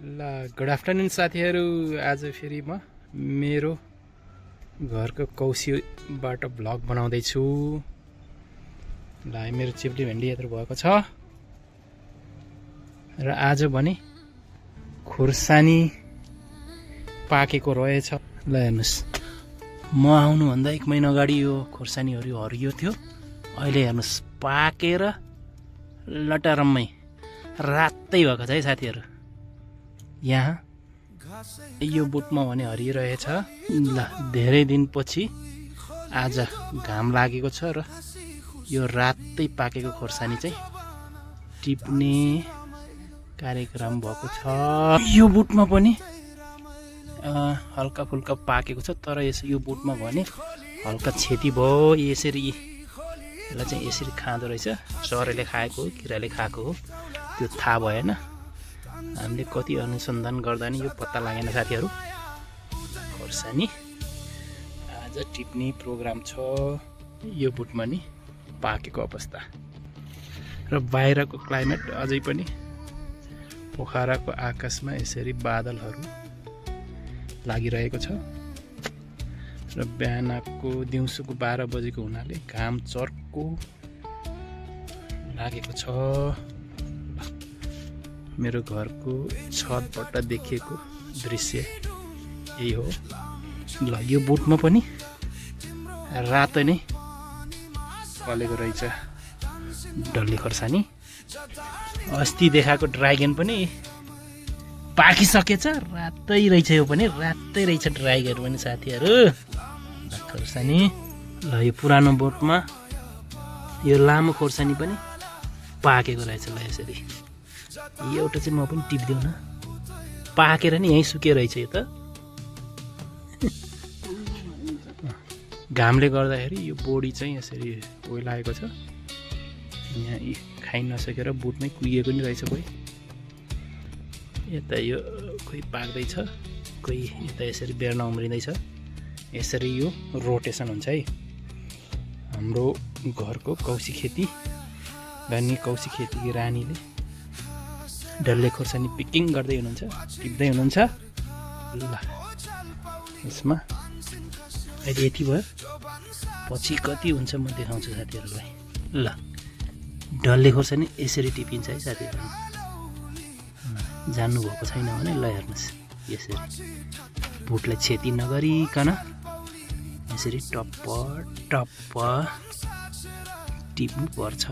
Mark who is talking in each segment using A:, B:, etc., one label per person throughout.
A: Good afternoon साथीहरू। आज फेरि म मेरो घरको कौसीबाट भ्लग बनाउँदैछु। ल मेरो चिप्ली भेन्डी यत्रो भएको छ र आज भने खुर्सानी पाकेको रहेछ। ल हेर्नुहोस्, म आउनुभन्दा 1 महिना अगाडि यो खुर्सानीहरू हरियो थियो। अहिले हेर्नुहोस् पाकेर लटारम्मै रातै भएको छ है साथीहरू। यहाँ यो बोटमा भने हरिरहेछ। ल धेरै दिनपछि आज घाम लागेको छ र यो रातै पाकेको खोर्सानी चाहिँ टिप्ने कार्यक्रम भएको छ। यो बोटमा पनि हल्का फुल्का पाकेको छ, तर यो बोटमा भने हल्का क्षति भयो। यसरी यसलाई चाहिँ यसरी खाँदो रहेछ। चराले खाएको हो किराले खाएको हो त्यो थाहा भएन। हामीले कति अनुसन्धान गर्दा नि यो पत्ता लागेन साथीहरू। खोर्सानी आज टिप्ने प्रोग्राम छ। यो बोटमा नि पाकेको अवस्था र बाहिरको क्लाइमेट अझै पनि पोखराको आकाशमा यसरी बादलहरू लागिरहेको छ र बिहानको दिउँसोको 12 बजेको हुनाले घाम चर्को लागेको छ। मेरो घरको छतबाट देखिएको दृश्य यही हो। ल यो बोटमा पनि रातो नै फलेको रहेछ डल्ले खोर्सानी। अस्ति देखाएको ड्राइगन पनि पाकिसकेछ, रातै रहेछ। यो पनि रातै रहेछ ड्राइगन पनि साथीहरू। खोर्सानी ल यो पुरानो बोटमा यो लामो खोर्सानी पनि पाकेको रहेछ। ल यसरी एउटा चाहिँ म पनि टिप्दिउँ न। पाकेर नि यहीँ सुकेर रहेछ यो त। घामले गर्दाखेरि यो बोडी चाहिँ यसरी ओइलाएको छ। यहाँ खाइ नसकेर बोटमै कुहिएको नि रहेछ। कोही यता यो कोही पाक्दैछ, कोही यता यसरी बेर्न उम्रिँदैछ। यसरी यो रोटेसन हुन्छ है। हाम्रो घरको कौसी खेती गर्ने कौसी खेतीकी रानीले डल्ले खोर्सानी पिकिङ गर्दै हुनुहुन्छ, टिप्दै हुनुहुन्छ। ल यसमा अहिले यति भयो, पछि कति हुन्छ म देखाउँछु साथीहरूलाई। ल डल्ले खोर्सानी यसरी टिपिन्छ है साथीहरू। जान्नुभएको छैन भने ल हेर्नुहोस्, यसरी बोटलाई क्षति नगरिकन यसरी टप्प टप्प टिप्नु पर्छ।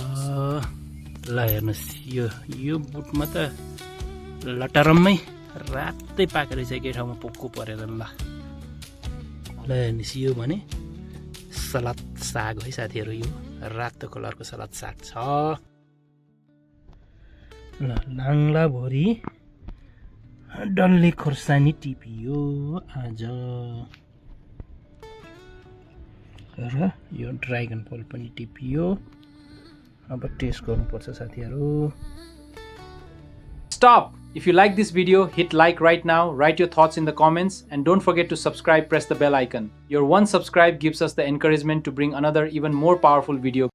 A: ल हेर्नुहोस्, यो बोटमा त लटरम्मै रातै पाकेर रहेछ। एकै ठाउँमा पोक्को परेर। ल हेर्नुहोस्, यो भने सलाद साग है साथीहरू। यो रातो कलरको सलाद साग छ। ल लाङ्ला भरि डल्ले खोर्सानी टिपियो आज। र यो ड्राइगन फल पनि टिपियो। अब टेस्ट गर्नुपर्छ साथीहरू।
B: Stop! If you like this video, hit like right now, write your thoughts in the comments, and don't forget to subscribe, press the bell icon. Your one subscribe gives us the encouragement to bring another even more powerful video.